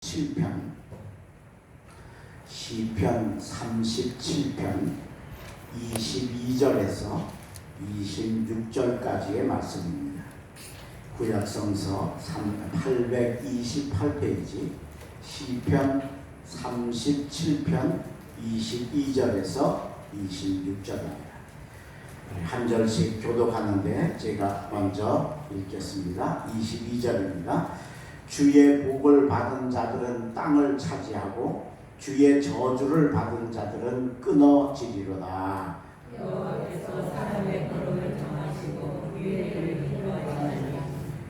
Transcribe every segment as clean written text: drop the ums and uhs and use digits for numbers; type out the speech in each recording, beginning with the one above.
7편 시편 37편 22절에서 26절까지의 말씀입니다. 구약성서 828페이지 시편 37편 22절에서 26절입니다. 한 절씩 교독하는데 제가 먼저 읽겠습니다. 22절입니다. 주의 복을 받은 자들은 땅을 차지하고 주의 저주를 받은 자들은 끊어지리로다. 여호와께서 사람의 걸음을 정하시고 그의 길을 인도하시나니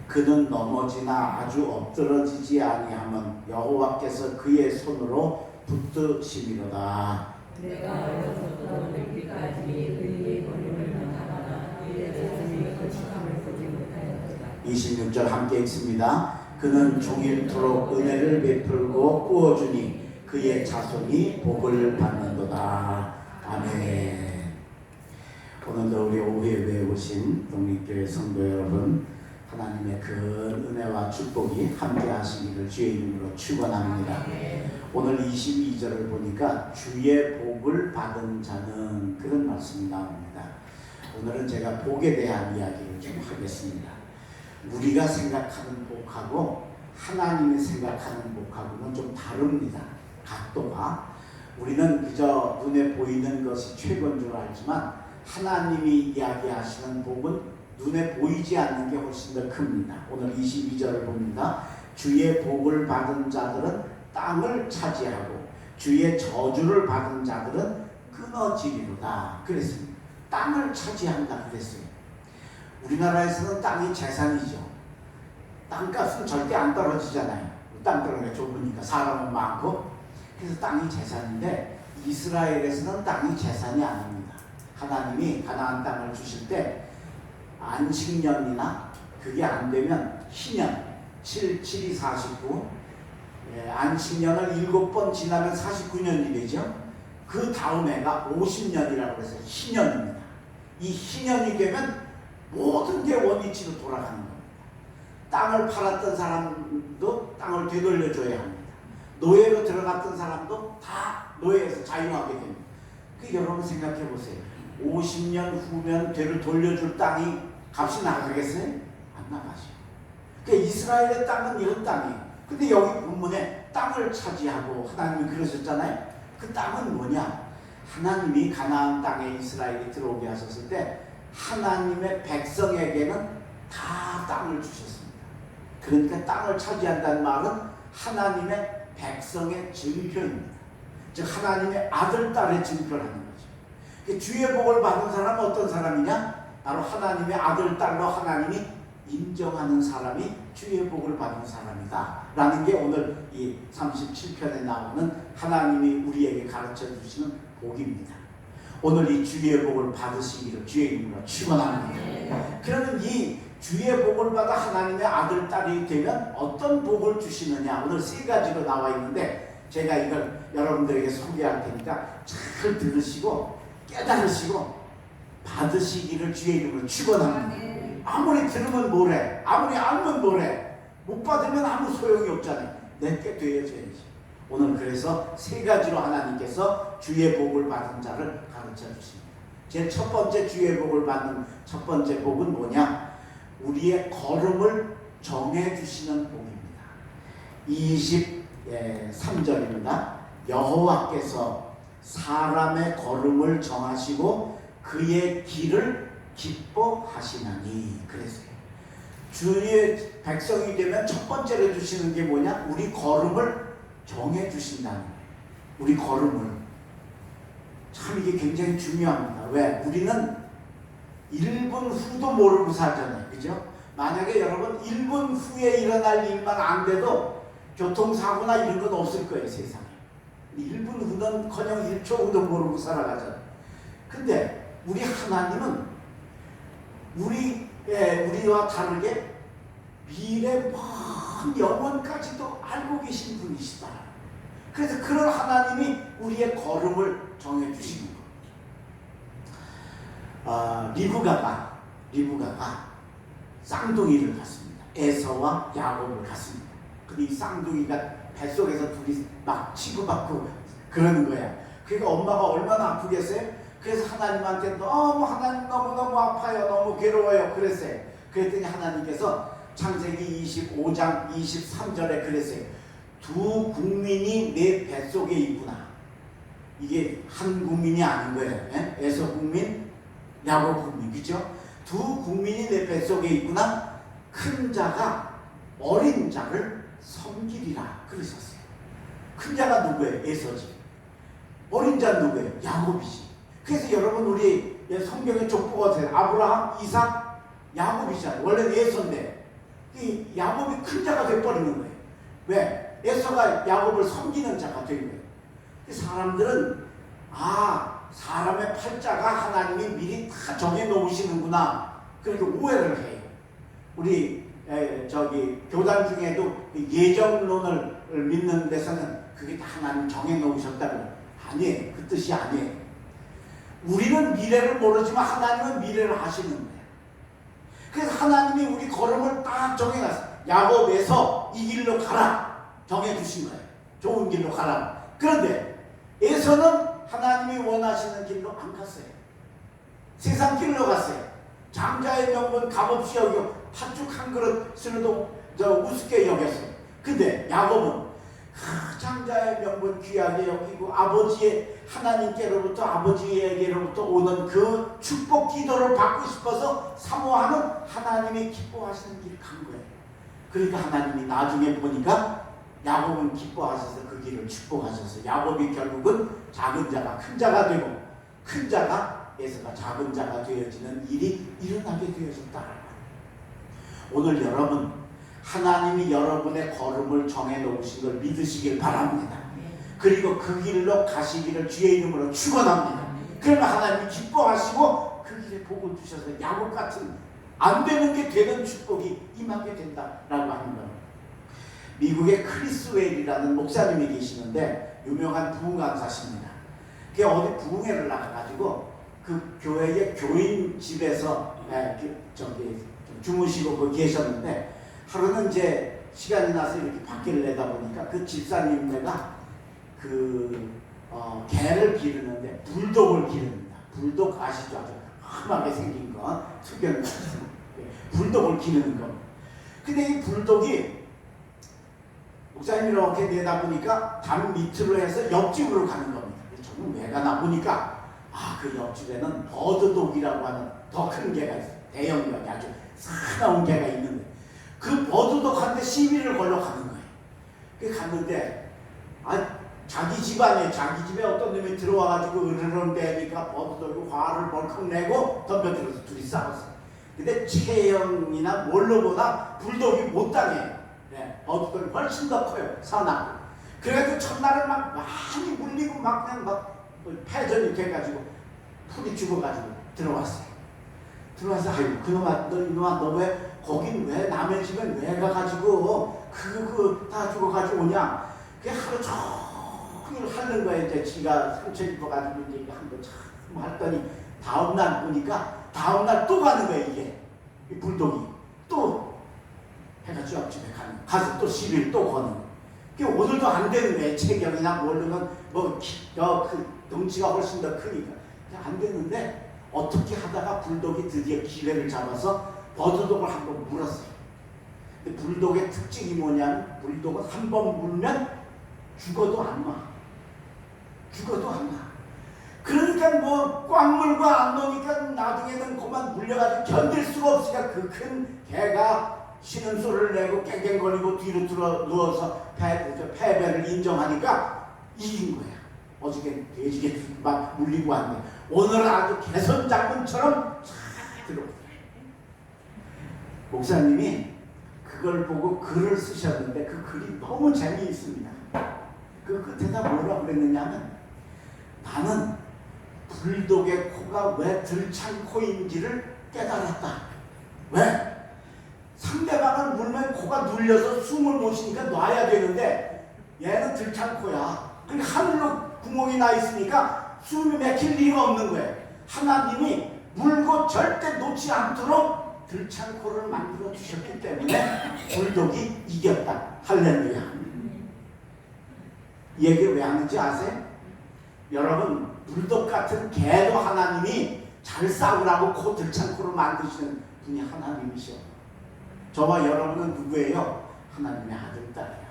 그는 넘어지나 아주 엎드러지지 아니하면 여호와께서 그의 손으로 붙드시리로다. 내가 어려서부터 늙기까지 그의 걸음을 변하거나 그의 자손이 거룩함을 보지 못하였도다. 26절 함께 읽습니다. 그는 종일토록 은혜를 베풀고 꾸어주니 그의 자손이 복을 받는도다. 아멘. 오늘도 우리 오후에 오신 독립교회 성도 여러분, 하나님의 큰 은혜와 축복이 함께 하시기를 주의 이름으로 축원합니다. 오늘 22절을 보니까 주의 복을 받은 자는 그런 말씀이 나옵니다. 오늘은 제가 복에 대한 이야기를 좀 하겠습니다. 우리가 생각하는 복하고 하나님이 생각하는 복하고는 좀 다릅니다. 각도가. 우리는 그저 눈에 보이는 것이 최고인 줄 알지만 하나님이 이야기하시는 복은 눈에 보이지 않는 게 훨씬 더 큽니다. 오늘 22절을 봅니다. 주의 복을 받은 자들은 땅을 차지하고 주의 저주를 받은 자들은 끊어지리로다. 그랬습니다. 땅을 차지한다 그랬어요. 우리나라에서는 땅이 재산이죠. 땅값은 절대 안 떨어지잖아요. 땅 떨어지니까 좁으니까 사람은 많고. 그래서 땅이 재산인데 이스라엘에서는 땅이 재산이 아닙니다. 하나님이 가나안 땅을 주실 때 안식년이나 그게 안 되면 희년 7이 49 안식년을 7번 지나면 49년이 되죠. 그 다음 해가 50년이라고 해서 희년입니다. 이 희년이 되면 모든 게 원위치로 돌아가는 겁니다. 땅을 팔았던 사람도 땅을 되돌려줘야 합니다. 노예로 들어갔던 사람도 다 노예에서 자유하게 됩니다. 여러분 생각해 보세요. 50년 후면 되를 돌려줄 땅이 값이 나가겠어요? 안 나가죠. 이스라엘의 땅은 이런 땅이에요. 근데 여기 본문에 땅을 차지하고 하나님이 그러셨잖아요. 그 땅은 뭐냐? 하나님이 가나안 땅에 이스라엘이 들어오게 하셨을 때 하나님의 백성에게는 다 땅을 주셨습니다. 그러니까 땅을 차지한다는 말은 하나님의 백성의 증표입니다. 즉 하나님의 아들, 딸의 증표를 하는 거죠. 주의 복을 받은 사람은 어떤 사람이냐? 바로 하나님의 아들, 딸로 하나님이 인정하는 사람이 주의 복을 받은 사람이다 라는 게 오늘 이 37편에 나오는 하나님이 우리에게 가르쳐 주시는 복입니다. 오늘 이 주의 복을 받으시기를 주의 이름으로 축원합니다. 그러면 이 주의 복을 받아 하나님의 아들, 딸이 되면 어떤 복을 주시느냐? 오늘 세 가지로 나와 있는데 제가 이걸 여러분들에게 소개할 테니까 잘 들으시고 깨달으시고 받으시기를 주의 이름으로 축원합니다. 아무리 들으면 뭐래, 아무리 알면 뭐래, 못 받으면 아무 소용이 없잖아요. 내게 되어져야지. 오늘 그래서 세 가지로 하나님께서 주의 복을 받은 자를 가르쳐 주십니다. 제 첫 번째 주의 복을 받는 첫 번째 복은 뭐냐? 우리의 걸음을 정해 주시는 복입니다. 23절입니다. 여호와께서 사람의 걸음을 정하시고 그의 길을 기뻐하시나니. 그랬어요. 주의 백성이 되면 첫 번째로 주시는 게 뭐냐? 우리 걸음을 정해 주신다는 거예요. 우리 걸음을. 참 이게 굉장히 중요합니다. 왜? 우리는 1분 후도 모르고 살잖아요. 그죠? 만약에 여러분 1분 후에 일어날 일만 안 돼도 교통사고나 이런 건 없을 거예요. 세상에. 1분 후는커녕 1초 후도 모르고 살아가잖아요. 근데 우리 하나님은 우리와 다르게 미래 먼 영원까지도 알고 계신 분이시다. 그래서 그런 하나님이 우리의 걸음을 정해주시는 겁니다. 리브가가 쌍둥이를 갖습니다. 에서와 야곱을 갖습니다. 근데 이 쌍둥이가 뱃속에서 둘이 막 치고받고 그러는 거야. 그러니까 엄마가 얼마나 아프겠어요? 그래서 하나님한테 너무 하나님 너무너무 아파요. 너무 괴로워요. 그랬어요. 그랬더니 하나님께서 창세기 25장 23절에 그랬어요. 두 국민이 내 뱃속에 있구나. 이게 한 국민이 아닌 거예요. 예? 에서 국민, 야곱 국민. 그죠? 두 국민이 내 뱃속에 있구나. 큰 자가 어린 자를 섬기리라 그러셨어요. 큰 자가 누구예요? 에서지. 어린 자는 누구예요? 야곱이지. 그래서 여러분 우리 성경의 족보가 어떻게 아브라함, 이삭, 야곱이잖아요. 원래는 에서인데 이 야곱이 큰 자가 돼버리는 거예요. 왜? 에서가 야곱을 섬기는 자가 된 거예요. 사람들은 사람의 팔자가 하나님이 미리 다 정해놓으시는구나 그렇게 오해를 해요. 우리 교단 중에도 예정론을 믿는 데서는 그게 다 하나님 정해놓으셨다고. 아니에요. 그 뜻이 아니에요. 우리는 미래를 모르지만 하나님은 미래를 아시는 거예요. 그래서 하나님이 우리 걸음을 딱 정해놨어요. 야곱에서 이 길로 가라 정해주신 거예요. 좋은 길로 가라. 그런데 에서는 하나님이 원하시는 길로 안 갔어요. 세상 길로 갔어요. 장자의 명분 값없이 여기고 팥죽 한 그릇으로도 우습게 여겼어요. 근데 야곱은 장자의 명분 귀하게 여기고 아버지의 하나님께로부터 아버지에게로부터 오는 그 축복 기도를 받고 싶어서 사모하는 하나님이 기뻐하시는 길 간 거예요. 그러니까 하나님이 나중에 보니까 야곱은 기뻐하셔서 그 길을 축복하셔서 야곱이 결국은 작은 자가 큰 자가 되고 큰 자가 에서가 작은 자가 되어지는 일이 일어나게 되어졌다. 오늘 여러분 하나님이 여러분의 걸음을 정해놓으신 걸 믿으시길 바랍니다. 그리고 그 길로 가시기를 주의 이름으로 축원합니다. 그러면 하나님이 기뻐하시고 그 길에 복을 주셔서 야곱 같은 안 되는 게 되는 축복이 임하게 된다라고 하는 겁니다. 미국의 크리스 웰이라는 목사님이 계시는데 유명한 부흥 강사십니다. 그 어디 부흥회를 나가가지고 그 교회의 교인 집에서 주무시고 거기 계셨는데 하루는 이제 시간이 나서 이렇게 밖을 내다보니까 그 집사님네가 개를 기르는데 불독을 기릅니다. 불독 아시죠? 아주 험하게 생긴 거 투견 불독을 기르는 거. 근데 이 불독이 목사님이 이렇게 내다보니까 담 밑으로 해서 옆집으로 가는 겁니다. 저는 왜 가나 보니까 그 옆집에는 버드독이라고 하는 더 큰 개가 있어요. 대형견이 아주 사나운 개가 있는데 그 버드독한테 시비를 걸러 가는 거예요. 그 갔는데 자기 집 아니에요. 자기 집에 어떤 놈이 들어와가지고 으르렁 대니까 버드독이 화를 벌컥 내고 덤벼들어서 둘이 싸웠어요. 근데 체형이나 뭘로보다 불독이 못 당해요. 버드독이 훨씬 더 커요. 사나고. 그래가지고 첫날은 막 많이 물리고 막 그냥 막 패전이 돼가지고 풀이 죽어가지고 들어왔어요. 들어와서 그놈아 너 왜 거긴 왜 남의 집엔 왜 가가지고 다 죽어가지고 오냐. 그게 하루 종일 하는 거야. 이제 지가 상처 입어가지고 이제 한번 참 했더니 다음날 보니까 다음날 또 가는 거야. 이게 이 불독이 또 해가지고 옆집에 가서 또 시비를 또 거는 거야. 오늘도 안 되는 거예요. 체격이나 모르면 그 덩치가 훨씬 더 크니까 안 되는데 어떻게 하다가 불독이 드디어 기회를 잡아서 버드독을 한번 물었어요. 근데 불독의 특징이 뭐냐면 불독은 한 번 물면 죽어도 안 놔. 죽어도 안 놔. 그러니까 뭐 꽉 물고 안 놓으니까 나중에는 그만 물려가지고 견딜 수가 없으니까 그 큰 개가 쉬는 소리를 내고 깽깽거리고 뒤로 들어 누워서 패배를 인정하니까 이긴 거야. 어저께 돼지개 막 물리고 왔네. 오늘은 아주 개선 장군처럼 잘 들어오더라. 목사님이 그걸 보고 글을 쓰셨는데 그 글이 너무 재미있습니다. 그 끝에다 뭐라고 그랬느냐면 나는 불독의 코가 왜 들창코인지를 깨달았다. 왜? 상대방을 물면 코가 눌려서 숨을 못 쉬니까 놔야 되는데 얘는 들창코야. 그러니까 하늘로 구멍이 나 있으니까 숨이 막힐 리가 없는 거예요. 하나님이 물고 절대 놓지 않도록 들창코를 만들어 주셨기 때문에 불독이 이겼다. 할렐루야. 이 얘기 왜 하는지 아세요? 여러분, 불독 같은 개도 하나님이 잘 싸우라고 코 들창코로 만드시는 분이 하나님이셔. 저와 여러분은 누구예요? 하나님의 아들, 딸이야.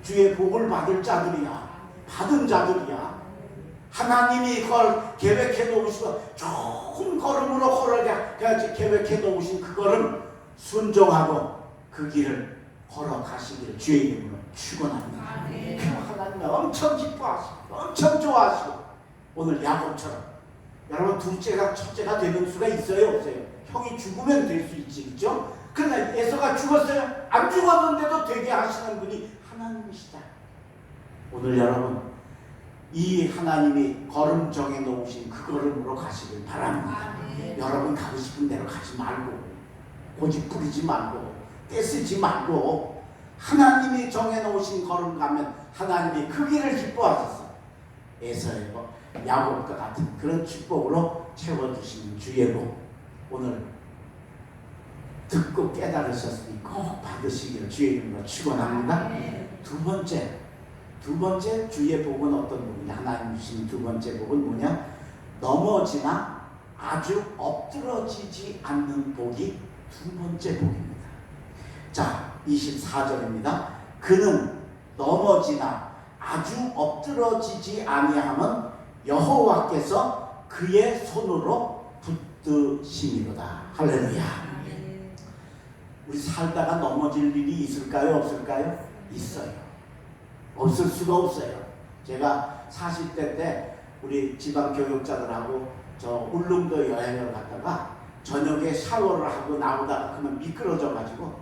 주의 복을 받을 자들이야. 받은 자들이야. 하나님이 그걸 계획해 놓으시고 좋은 걸음으로 걸어가야지 계획해 놓으신 그거를 순종하고 그 길을 걸어가시기를 주의 이름으로 축원합니다. 하나님은 엄청 기뻐하시고 엄청 좋아하시고 오늘 야곱처럼 여러분 둘째가 첫째가 되는 수가 있어요 없어요? 형이 죽으면 될 수 있지 그렇죠? 그러나 에서가 죽었어요? 안 죽었는데도 되게 하시는 분이 하나님이시다. 오늘 여러분 이 하나님이 걸음 정해 놓으신 그 걸음으로 가시길 바랍니다. 여러분 가고 싶은 대로 가지 말고 고집 부리지 말고 떼쓰지 말고 하나님이 정해 놓으신 걸음 가면 하나님이 그 길을 기뻐하셔서 에서의 야곱과 같은 그런 축복으로 채워주시는 주의 복 오늘 듣고 깨달으셨으니 꼭 받으시기를 주의 이름으로 축원합니다. 두 번째 주의 복은 어떤 복이냐? 하나님 주신 두 번째 복은 뭐냐? 넘어지나 아주 엎드러지지 않는 복이 두 번째 복입니다. 자, 24절입니다. 그는 넘어지나 아주 엎드러지지 아니하면 여호와께서 그의 손으로 붙드시미로다. 할렐루야. 우리 살다가 넘어질 일이 있을까요? 없을까요? 있어요. 없을 수가 없어요. 제가 40대 때 우리 지방교육자들하고 저 울릉도 여행을 갔다가 저녁에 샤워를 하고 나오다가 그만 미끄러져가지고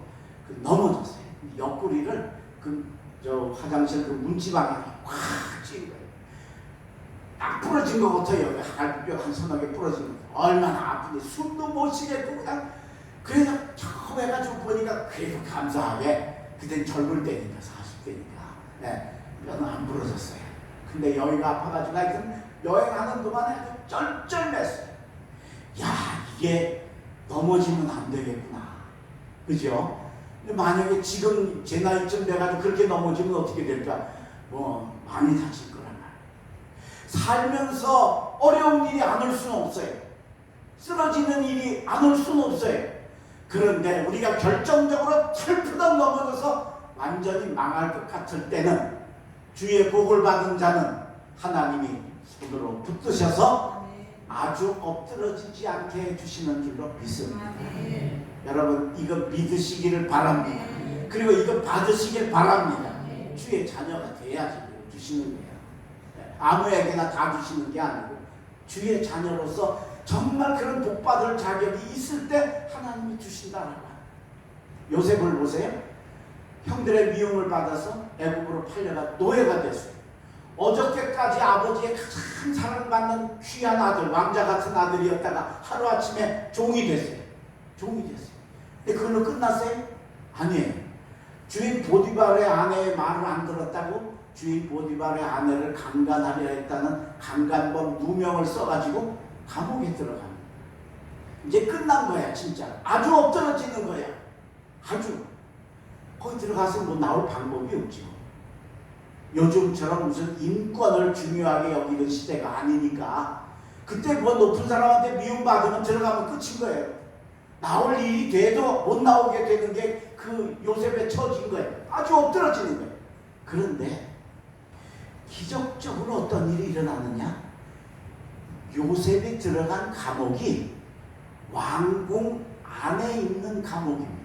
넘어졌어요. 옆구리를 저 화장실 그 문지방에 확 찌은 거예요. 딱 부러진 것 같아요. 갈비뼈 한 서너 개 부러진 거. 얼마나 아픈지 숨도 못 쉬겠고 그냥 그래서 처음 해가지고 보니까 그래도 감사하게 그땐 젊을 때니까 40대니까 네, 뼈는 안 부러졌어요. 근데 여기가 아파가지고 하여튼 여행하는 동안에 아주 쩔쩔맸어요. 야 이게 넘어지면 안 되겠구나. 그죠? 근데 만약에 지금 제 나이쯤 돼가지고 그렇게 넘어지면 어떻게 될까? 뭐 많이 다칠 거란 말이에요. 살면서 어려운 일이 안 올 수는 없어요. 쓰러지는 일이 안 올 수는 없어요. 그런데 우리가 결정적으로 철푸덕 넘어져서 완전히 망할 것 같을 때는 주의 복을 받은 자는 하나님이 손으로 붙드셔서 아주 엎드러지지 않게 해주시는 줄로 믿습니다. 여러분 이거 믿으시기를 바랍니다. 그리고 이거 받으시길 바랍니다. 주의 자녀가 돼야지 주시는 거예요. 아무에게나 다 주시는 게 아니고 주의 자녀로서 정말 그런 복받을 자격이 있을 때 하나님이 주신다는 거예요. 요셉을 보세요. 형들의 미움을 받아서 애굽으로 팔려가 노예가 됐어요. 어저께까지 아버지의 가장 사랑받는 귀한 아들, 왕자 같은 아들이었다가 하루아침에 종이 됐어요. 종이 됐어요. 근데 그걸로 끝났어요? 아니에요. 주인 보디발의 아내의 말을 안 들었다고 주인 보디발의 아내를 강간하려 했다는 강간범 누명을 써가지고 감옥에 들어갑니다. 이제 끝난 거야 진짜. 아주 엎드러지는 거야. 아주. 거기 들어가서 뭐 나올 방법이 없죠. 요즘처럼 무슨 인권을 중요하게 여기는 시대가 아니니까 그때 뭐 높은 사람한테 미움받으면 들어가면 끝인 거예요. 나올 일이 돼도 못 나오게 되는 게 그 요셉의 처지인 거예요. 아주 엎드러지는 거예요. 그런데 기적적으로 어떤 일이 일어나느냐? 요셉이 들어간 감옥이 왕궁 안에 있는 감옥입니다.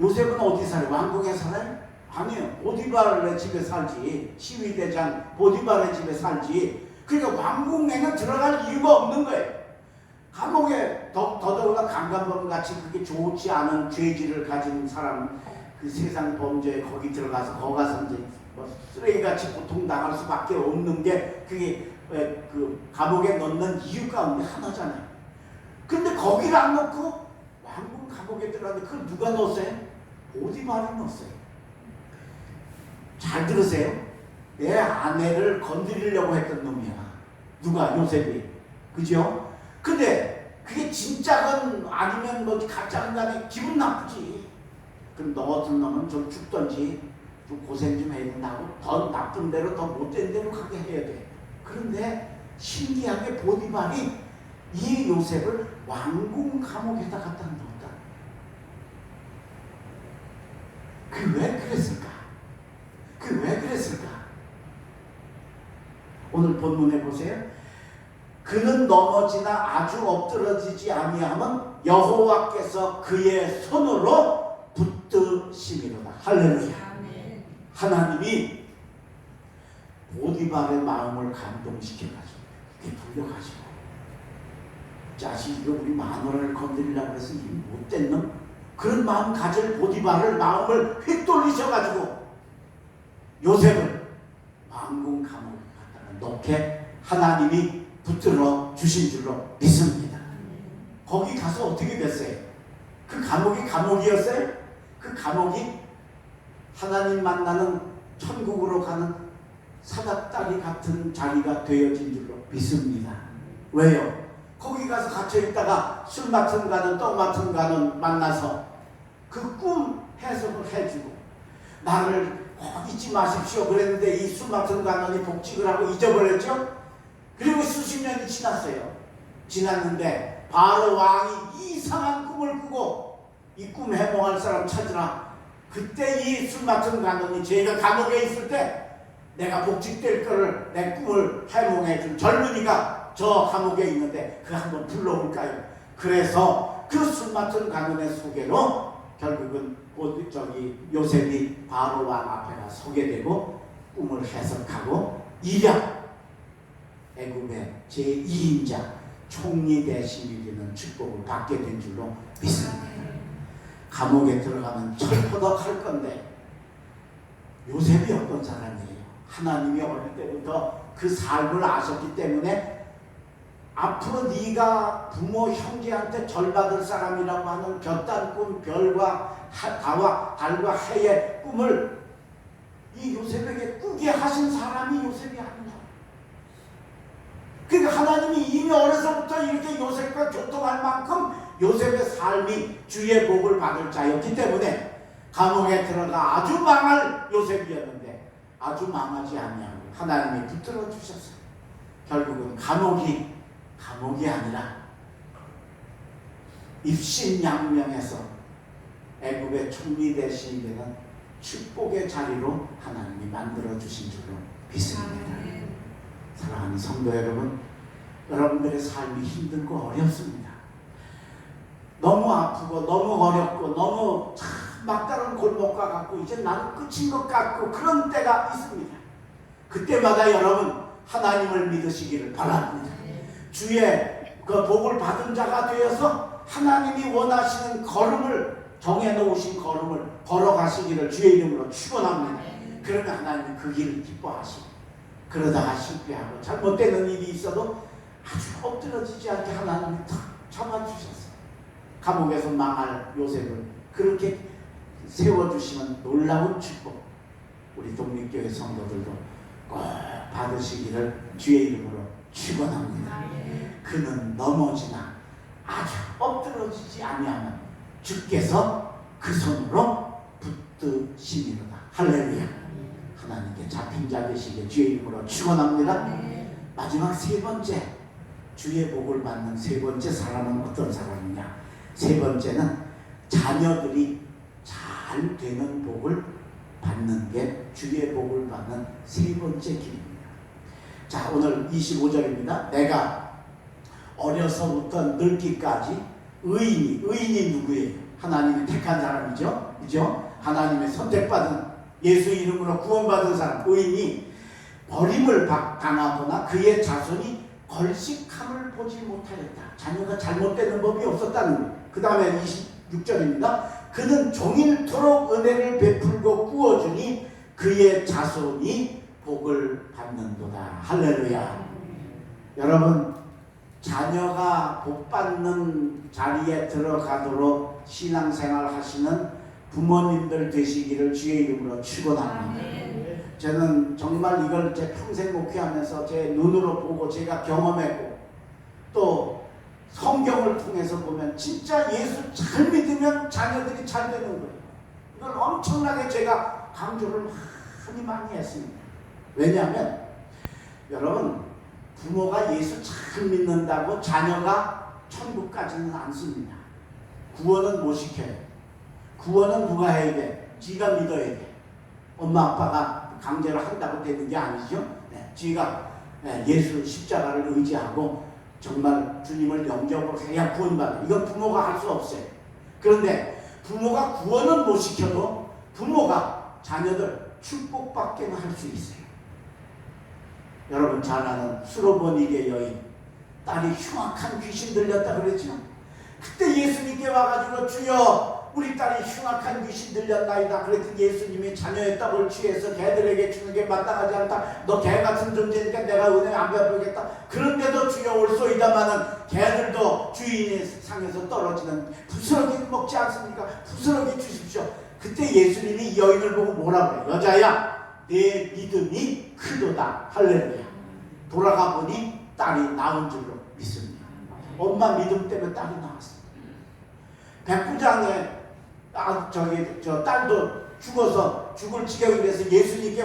요셉은 어디 살아요? 왕궁에 살아요? 아니요. 보디발의 집에 살지. 시위대장 보디발의 집에 살지. 그러니까 왕궁에는 들어갈 이유가 없는 거예요. 감옥에 더더구나 강간범 같이 그렇게 좋지 않은 죄질을 가진 사람, 그 세상 범죄에 거기 들어가서 거기 가서 이제 뭐 쓰레기같이 고통당할 수밖에 없는 게 그게 그 감옥에 넣는 이유 가운데 하나잖아요. 근데 거기를 안 넣고 왕궁 감옥에 들어갔는데 그걸 누가 넣었어요? 보디발이 넣었어요. 잘 들으세요. 내 아내를 건드리려고 했던 놈이야. 누가? 요셉이. 그죠? 근데 그게 진짜건 아니면 뭐 가짜건 간에 기분 나쁘지. 그럼 너 같은 놈은 좀 죽던지 좀 고생 좀 해야 된다고 더 나쁜 대로 더 못된 대로 가게 해야 돼. 그런데 신기하게 보디발이 이 요셉을 왕궁 감옥에다 갖다 놓았다. 그 왜 그랬을까? 그 왜 그랬을까? 오늘 본문에 보세요. 그는 넘어지나 아주 엎드러지지 아니하면 여호와께서 그의 손으로 붙드심이로다. 할렐루야. 하나님이 보디발의 마음을 감동시켜가지고 이렇게 불려가지고, 자식 이거 우리 마누라를 건드리려고 해서 이 못된 놈, 그런 마음 가질 보디발을 마음을 휙돌리셔가지고 요셉을 왕궁 감옥에 갖다가 넣게 하나님이 붙들어 주신 줄로 믿습니다. 거기 가서 어떻게 됐어요? 그 감옥이 감옥이었어요? 그 감옥이 하나님 만나는 천국으로 가는 사닥다리 같은 자리가 되어진 줄로 믿습니다. 왜요? 거기 가서 갇혀있다가 술 맡은 가는 떡 맡은 가는 만나서 그 꿈 해석을 해주고, 나를 잊지 마십시오 그랬는데 이 술 맡은 가는이 복직을 하고 잊어버렸죠. 그리고 수십 년이 지났어요. 지났는데 바로 왕이 이상한 꿈을 꾸고, 이 꿈 해몽할 사람 찾으라. 그때 이 술 맡은 가는이 제가 감옥에 있을 때 내가 복직될 거를 내 꿈을 해몽해 준 젊은이가 저 감옥에 있는데 그 한번 불러올까요? 그래서 그 술 맡은 가문의 소개로 결국은 요셉이 바로 왕 앞에 서게 되고 꿈을 해석하고 일약 애굽의 제2인자 총리 대신이 되는 축복을 받게 된 줄로 믿습니다. 감옥에 들어가면 철퍼덕할 건데 요셉이 어떤 사람이에요? 하나님이 어릴 때부터 그 삶을 아셨기 때문에 앞으로 네가 부모 형제한테 절받을 사람이라고 하는 볕단 꿈, 별과 달과 해의 꿈을 이 요셉에게 꾸게 하신 사람이 요셉이 아니냐. 그러니까 하나님이 이미 어려서부터 이렇게 요셉과 교통할 만큼 요셉의 삶이 주의 복을 받을 자였기 때문에 감옥에 들어가 아주 망할 요셉이었는데 아주 망하지 아니하고 하나님이 붙들어 주셨어요. 결국은 감옥이 아니라 입신양명해서 애굽의 총리 대신이 되는 축복의 자리로 하나님이 만들어 주신 줄로 믿습니다. 사랑하는 성도 여러분, 여러분들의 삶이 힘들고 어렵습니다. 너무 아프고 너무 어렵고 너무 참 막다른 골목과 같고 이제 나는 끝인 것 같고 그런 때가 있습니다. 그때마다 여러분 하나님을 믿으시기를 바랍니다. 주의 그 복을 받은 자가 되어서 하나님이 원하시는 걸음을 정해놓으신 걸음을 걸어가시기를 주의 이름으로 축원합니다. 그러면 하나님은 그 길을 기뻐하시고, 그러다가 실패하고 잘못되는 일이 있어도 아주 엎드러지지 않게 하나님이 탁 참아주셨어요. 감옥에서 망할 요셉을 그렇게 세워주시는 놀라운 축복, 우리 독립교회 성도들도 꼭 받으시기를 주의 이름으로 축원합니다. 그는 넘어지나 아주 엎드러지지 아니하면 주께서 그 손으로 붙드시리로다. 할렐루야. 하나님께 잡힌 자 되시게 주의 이름으로 축원합니다. 마지막 세 번째, 주의 복을 받는 세 번째 사람은 어떤 사람이냐? 세 번째는 자녀들이 잘 되는 복을 받는 게 주의 복을 받는 세 번째 길입니다. 자, 오늘 25절입니다. 내가 어려서부터 늙기까지 의인이 누구예요? 하나님이 택한 사람이죠. 그죠? 하나님의 선택받은 예수 이름으로 구원받은 사람, 의인이 버림을 당하거나 그의 자손이 걸식함을 보지 못하였다. 자녀가 잘못되는 법이 없었다는 거예요. 그 다음에 26절입니다. 그는 종일토록 은혜를 베풀고 꾸어주니 그의 자손이 복을 받는도다. 할렐루야. 여러분, 자녀가 복받는 자리에 들어가도록 신앙생활 하시는 부모님들 되시기를 주의 이름으로 축원합니다. 저는 정말 이걸 제 평생 목회하면서 제 눈으로 보고 제가 경험했고, 또 성경을 통해서 보면 진짜 예수 잘 믿으면 자녀들이 잘 되는 거예요. 이걸 엄청나게 제가 강조를 많이 했습니다. 왜냐하면 여러분, 부모가 예수 잘 믿는다고 자녀가 천국 가지는 않습니다. 구원은 못 시켜요. 구원은 누가 해야 돼? 지가 믿어야 돼. 엄마 아빠가 강제로 한다고 되는 게 아니죠. 지가 예수 십자가를 의지하고 정말 주님을 영접을 해야 구원받아요. 이건 부모가 할 수 없어요. 그런데 부모가 구원은 못 시켜도 부모가 자녀들 축복받게는 할 수 있어요. 여러분 잘 아는 수로보니게 여인, 딸이 흉악한 귀신 들렸다 그랬죠. 그때 예수님께 와가지고 주여 우리 딸이 흉악한 귀신 들렸나이다. 그랬더니 예수님이 자녀의 떡을 취해서 개들에게 주는 게 마땅하지 않다. 너 개 같은 존재니까 내가 은혜 안 베풀겠다. 그런데도 주여 올소이다마는 개들도 주인의 상에서 떨어지는 부스러기 먹지 않습니까? 부스러기 주십시오. 그때 예수님이 이 여인을 보고 뭐라고 해요? 여자야 내 믿음이 크도다. 할렐루야. 돌아가 보니 딸이 나온 줄로 믿습니다. 엄마 믿음 때문에 딸이 나왔습니다. 백부장의 저 딸도 죽어서 죽을 지경이 돼서 예수님께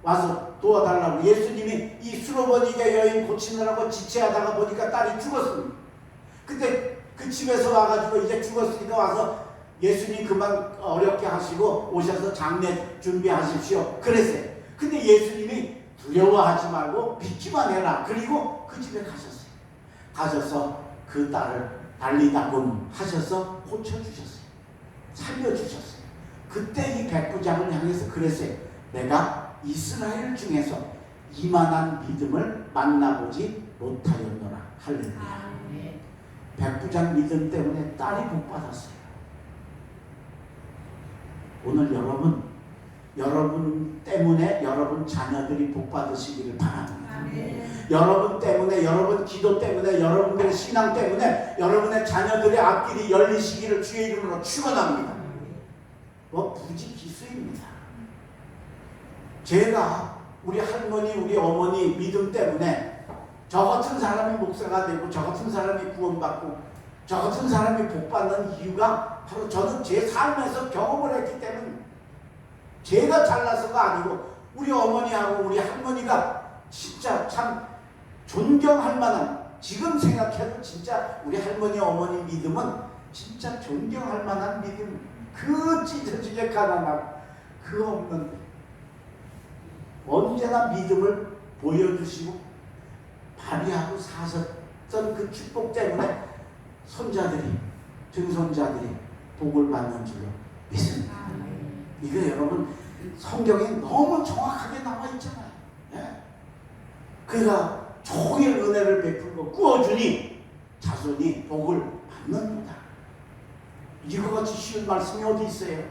와서 도와달라고 예수님이 이 수로보니게 여인 고치느라고 지체하다가 보니까 딸이 죽었습니다. 근데 그 집에서 와가지고 이제 죽었으니까 와서 예수님 그만 어렵게 하시고 오셔서 장례 준비하십시오. 그랬어요. 근데 예수님이 두려워하지 말고 믿기만 해라. 그리고 그 집에 가셨어요. 가셔서 그 딸을 달리다금 하셔서 고쳐주셨어요. 살려주셨어요. 그때 이 백부장을 향해서 그랬어요. 내가 이스라엘 중에서 이만한 믿음을 만나보지 못하였노라. 할렐루야. 백부장 믿음 때문에 딸이 복받았어요. 오늘 여러분 때문에 여러분 자녀들이 복받으시기를 바랍니다. 여러분 때문에, 여러분 기도 때문에, 여러분들의 신앙 때문에 여러분의 자녀들의 앞길이 열리시기를 주의 이름으로 축원합니다. 부지기수입니다. 제가 우리 할머니, 우리 어머니 믿음 때문에 저 같은 사람이 목사가 되고 저 같은 사람이 구원받고 저 같은 사람이 복받는 이유가 바로 저는 제 삶에서 경험을 했기 때문에 제가 잘나서가 아니고 우리 어머니하고 우리 할머니가 진짜 참 존경할 만한, 지금 생각해도 진짜 우리 할머니 어머니 믿음은 진짜 존경할 만한 믿음, 그 찢어지게 가난하고 그 없는 언제나 믿음을 보여주시고 발휘하고 사셨던 그 축복 때문에 손자들이, 증손자들이 복을 받는 줄로 믿습니다. 이거 여러분 성경에 너무 정확하게 나와 있잖아요. 그가 종일 은혜를 베풀고 꾸어주니 자손이 복을 받는다. 이거 같이 쉬운 말씀이 어디 있어요?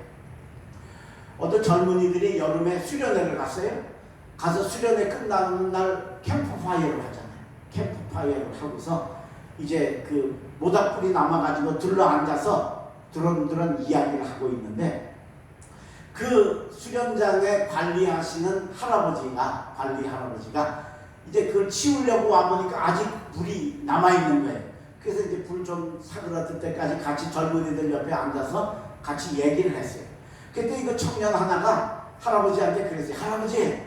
어떤 젊은이들이 여름에 수련회를 갔어요. 가서 수련회 끝나는 날 캠프파이어를 하잖아요. 캠프파이어를 하고서 이제 그 모닥불이 남아가지고 둘러앉아서 두런두런 이야기를 하고 있는데 그 수련장에 관리하시는 관리 할아버지가 이제 그걸 치우려고 와보니까 아직 불이 남아있는 거예요. 그래서 이제 불 좀 사그라들 때까지 같이 젊은이들 옆에 앉아서 같이 얘기를 했어요. 그때 이거 청년 하나가 할아버지한테 그랬어요. 할아버지,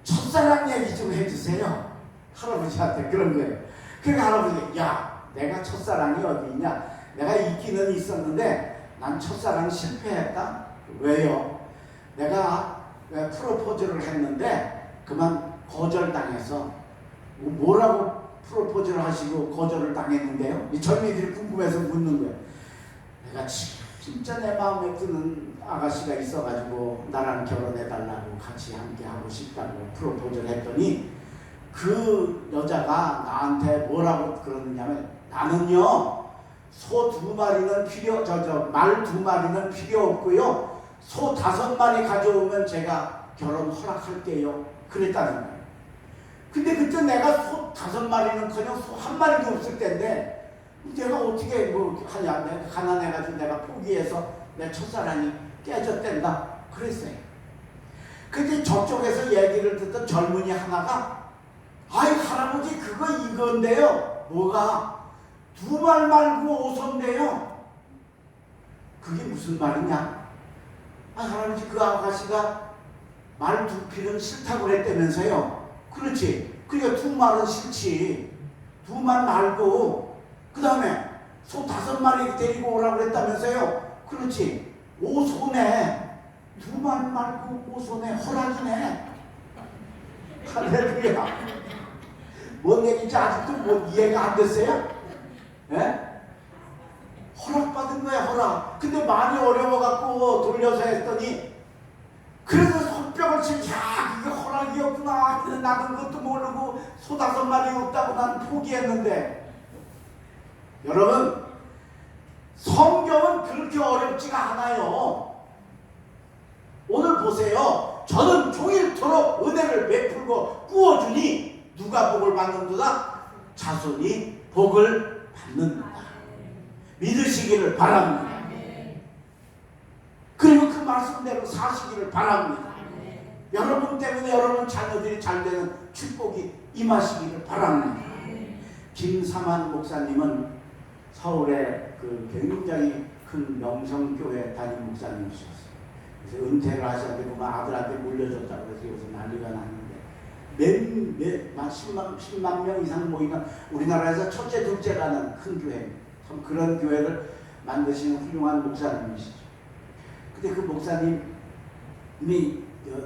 첫사랑 얘기 좀 해주세요. 할아버지한테 그런 거예요. 그러니까 할아버지, 야, 내가 첫사랑이 어디 있냐? 내가 있기는 있었는데 난 첫사랑 실패했다. 왜요? 내가 프로포즈를 했는데 그만 거절당해서 뭐라고 프로포즈를 하시고 거절을 당했는데요? 이 젊은이들이 궁금해서 묻는 거예요. 내가 진짜 내 마음에 드는 아가씨가 있어가지고 나랑 결혼해달라고 같이 함께 하고 싶다고 프로포즈를 했더니 그 여자가 나한테 뭐라고 그러느냐면 나는요 소 2마리는 말 2마리는 필요 없고요 소 5마리 가져오면 제가 결혼 허락할게요. 그랬다는 거예요. 근데 그때 내가 소 5마리는커녕 소 1마리도 없을 텐데 내가 어떻게 하냐. 내가 가난해가지고 내가 포기해서 내 첫사랑이 깨졌댄다. 그랬어요. 근데 저쪽에서 얘기를 듣던 젊은이 하나가 아이 할아버지 그거 이건데요. 뭐가? 2말 말고 5손데요. 그게 무슨 말이냐? 아, 할아버지 그 아가씨가 말 두 필은 싫다고 그랬다면서요. 그렇지. 그러니까 두 말은 싫지. 두 말 말고 그 다음에 소 5마리 데리고 오라고 그랬다면서요. 그렇지. 5소네. 두 말 말고 5소네. 허락이네. 할렐루야. 뭔 얘기인지 아직도 뭐 이해가 안 됐어요? 예? 허락받은 거야, 허락. 근데 많이 어려워갖고 돌려서 했더니, 그래서 손뼉을 치면, 야, 그게 허락이었구나. 근데 나는 그것도 모르고 소 5마리 없다고 나는 포기했는데. 여러분, 성경은 그렇게 어렵지가 않아요. 오늘 보세요. 저는 종일토록 은혜를 베풀고 꾸어주니 누가 복을 받는도다? 자손이 복을 받는다. 믿으시기를 바랍니다. 그리고 그 말씀대로 사시기를 바랍니다. 여러분 때문에 여러분 자녀들이 잘되는 축복이 임하시기를 바랍니다. 김삼환 목사님은 서울의 그 굉장히 큰 명성교회 담임 목사님이셨어요. 그래서 은퇴를 하셔야 되고 아들한테 물려줬다고 해서 요새 난리가 났는데 몇 10만 명 이상 모이는 우리나라에서 첫째 둘째 가는 큰 교회입니다. 참 그런 교회를 만드시는 훌륭한 목사님이시죠. 근데 그 목사님이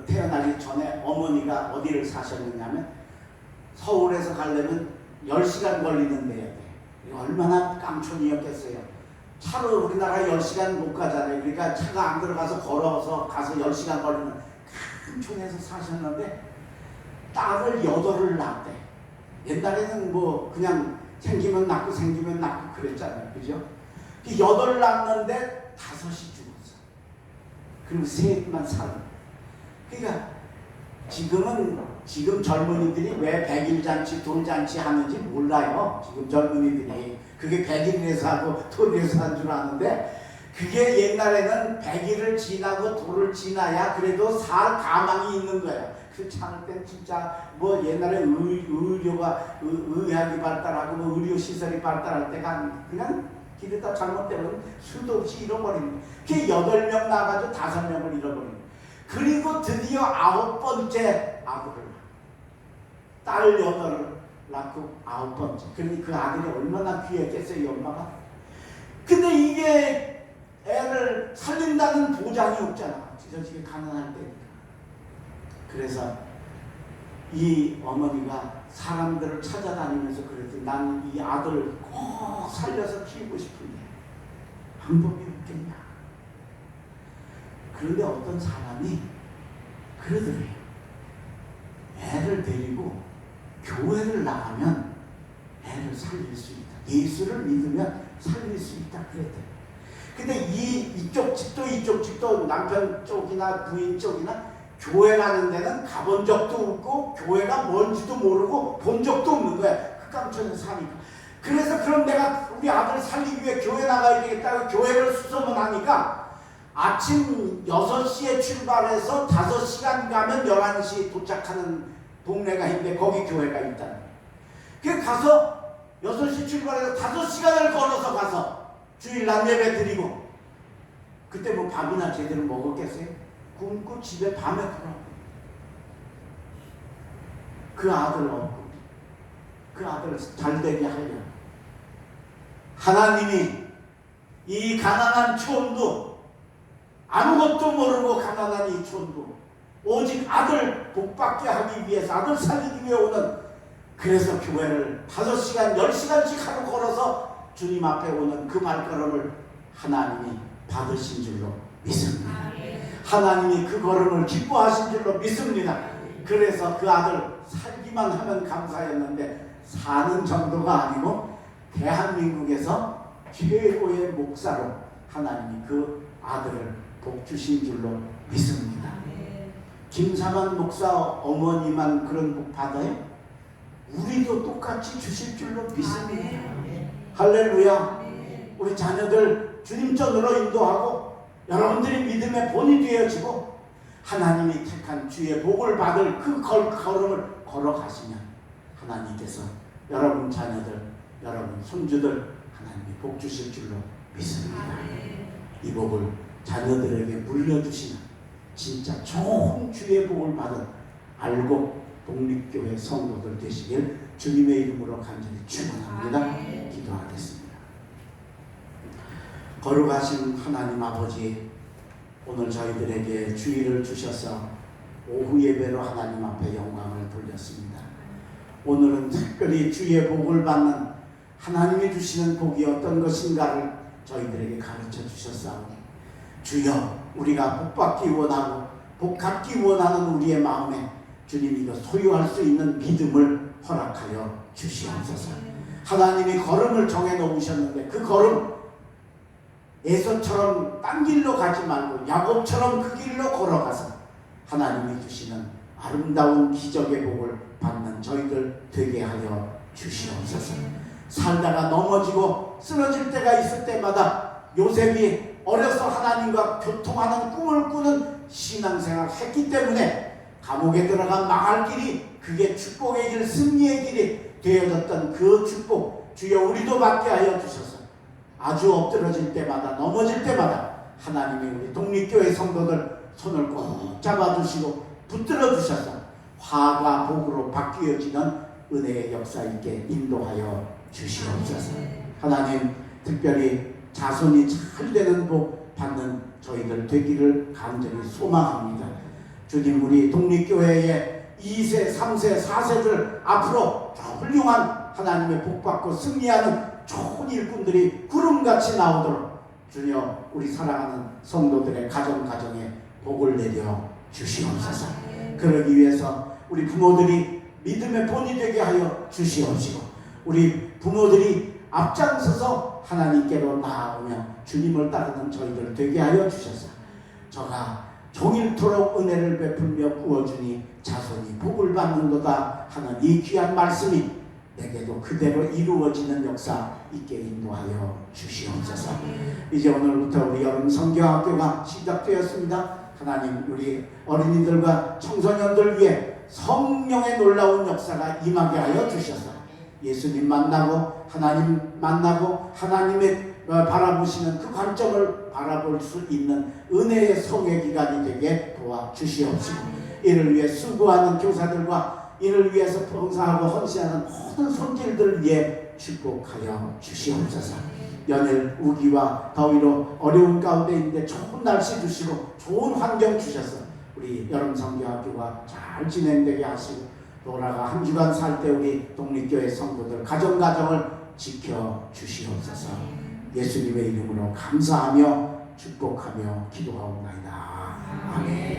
태어나기 전에 어머니가 어디를 사셨느냐면 서울에서 가려면 10시간 걸리는 데야 돼. 얼마나 깡촌이었겠어요. 차로 우리나라 10시간 못 가잖아요. 그러니까 차가 안 들어가서 걸어서 가서 10시간 걸리는 큰 촌에서 사셨는데 딸을 8을 낳았대. 옛날에는 뭐 그냥 생기면 낳고 생기면 낳고 그랬잖아요. 그죠? 8 낳았는데 5이 죽었어. 그리고 3만 살아. 그러니까 지금 젊은이들이 왜 100일 잔치, 돌잔치 하는지 몰라요. 지금 젊은이들이. 그게 100일에서 하고 돌에서 한 줄 아는데 그게 옛날에는 100일을 지나고 돌을 지나야 그래도 살 가망이 있는 거예요. 그 참을 땐 진짜 뭐 옛날에 의학이 발달하고 뭐 의료시설이 발달할 때가 그냥 길에다 잘못되면 수도 없이 잃어버립니다. 그게 8명 나가지고 5명을 잃어버립니다. 그리고 드디어 9번째 아들을 딸 8을 낳고 9번째. 그러니 그 아들이 얼마나 귀했겠어요, 이 엄마가. 근데 이게 애를 살린다는 보장이 없잖아. 지저지게 가난할 때니까. 그래서 이 어머니가 사람들을 찾아다니면서 그랬더니 나는 이 아들을 꼭 살려서 키우고 싶은데 방법이 없겠냐. 그런데 어떤 사람이 그러더래요. 애를 데리고 교회를 나가면 애를 살릴 수 있다. 예수를 믿으면 살릴 수 있다. 그랬대요. 근데 이쪽 집도 남편 쪽이나 부인 쪽이나 교회 가는 데는 가본 적도 없고 교회가 뭔지도 모르고 본 적도 없는 거야. 그 깡촌에 사니까. 그래서 그럼 내가 우리 아들 살리기 위해 교회 나가야 되겠다고 교회를 수소문하니까 아침 6시에 출발해서 5시간 가면 11시 도착하는 동네가 있는데 거기 교회가 있다. 그래서 가서 6시 출발해서 5시간을 걸어서 가서 주일날 예배 드리고 그때 뭐 밥이나 제대로 먹었겠어요? 굶고 집에 밤에 돌아오고 그 아들 얻고 그 아들을 잘되게 하려 하나님이 이 가난한 촌도 아무것도 모르고 가난한 이 촌도 오직 아들 복받게 하기 위해서 아들 살리기 위해 오는 그래서 교회를 5시간 10시간씩 하고 걸어서 주님 앞에 오는 그 발걸음을 하나님이 받으신 줄로 믿습니다. 하나님이 그 걸음을 기뻐하신 줄로 믿습니다. 그래서 그 아들 살기만 하면 감사였는데 사는 정도가 아니고 대한민국에서 최고의 목사로 하나님이 그 아들을 복 주신 줄로 믿습니다. 김삼환 목사 어머니만 그런 복 받아요? 우리도 똑같이 주실 줄로 믿습니다. 할렐루야. 우리 자녀들 주님 전으로 인도하고 여러분들이 믿음의 본이 되어지고 하나님이 택한 주의 복을 받을 그 걸음을 걸어가시면 하나님께서 여러분 자녀들, 여러분 손주들 하나님이 복 주실 줄로 믿습니다. 이 복을 자녀들에게 물려주시는 진짜 좋은 주의 복을 받은 알곡 독립교회 성도들 되시길 주님의 이름으로 간절히 축원합니다. 기도하겠습니다. 거룩하신 하나님 아버지, 오늘 저희들에게 주의를 주셔서 오후 예배로 하나님 앞에 영광을 돌렸습니다. 오늘은 특별히 주의 복을 받는 하나님이 주시는 복이 어떤 것인가를 저희들에게 가르쳐 주셨사오니 주여, 우리가 복받기 원하고 복갖기 원하는 우리의 마음에 주님 이거 소유할 수 있는 믿음을 허락하여 주시옵소서. 하나님이 걸음을 정해 놓으셨는데 그 걸음 에서처럼 딴 길로 가지 말고 야곱처럼 그 길로 걸어가서 하나님이 주시는 아름다운 기적의 복을 받는 저희들 되게 하여 주시옵소서. 살다가 넘어지고 쓰러질 때가 있을 때마다 요셉이 어려서 하나님과 교통하는 꿈을 꾸는 신앙생활을 했기 때문에 감옥에 들어간 망할 길이 그게 축복의 길, 승리의 길이 되어졌던 그 축복 주여 우리도 받게 하여 주셔서 아주 엎드러질 때마다 넘어질 때마다 하나님이 우리 독립교회 성도들 손을 꼭 잡아주시고 붙들어 주셔서 화가 복으로 바뀌어지는 은혜의 역사 있게 인도하여 주시옵소서. 하나님, 특별히 자손이 잘 되는 복 받는 저희들 되기를 간절히 소망합니다. 주님, 우리 독립교회의 2세, 3세, 4세들 앞으로 훌륭한 하나님의 복 받고 승리하는 좋은 일꾼들이 구름같이 나오도록 주여 우리 사랑하는 성도들의 가정에 복을 내려 주시옵소서. 그러기 위해서 우리 부모들이 믿음의 본이 되게 하여 주시옵시고 우리 부모들이 앞장서서 하나님께로 나아오며 주님을 따르는 저희들 되게 하여 주셔서 저가 종일토록 은혜를 베풀며 구워주니 자손이 복을 받는도다 하는 이 귀한 말씀이 내게도 그대로 이루어지는 역사 있게 인도하여 주시옵소서. 이제 오늘부터 우리 여름 성경학교가 시작되었습니다. 하나님, 우리 어린이들과 청소년들 위해 성령의 놀라운 역사가 임하게 하여 주셔서 예수님 만나고 하나님 만나고 하나님의 바라보시는 그 관점을 바라볼 수 있는 은혜의 성회 기간이 되게 도와주시옵시고 이를 위해 수고하는 교사들과 이를 위해서 봉사하고 헌신하는 모든 손길들을 위해 축복하여 주시옵소서. 연일 우기와 더위로 어려운 가운데인데 좋은 날씨 주시고 좋은 환경 주셔서 우리 여름 성경학교가 잘 진행되게 하시고 돌아가 한 주간 살 때 우리 독립교회 성도들 가정을 지켜 주시옵소서. 예수님의 이름으로 감사하며 축복하며 기도하옵나이다. 아멘.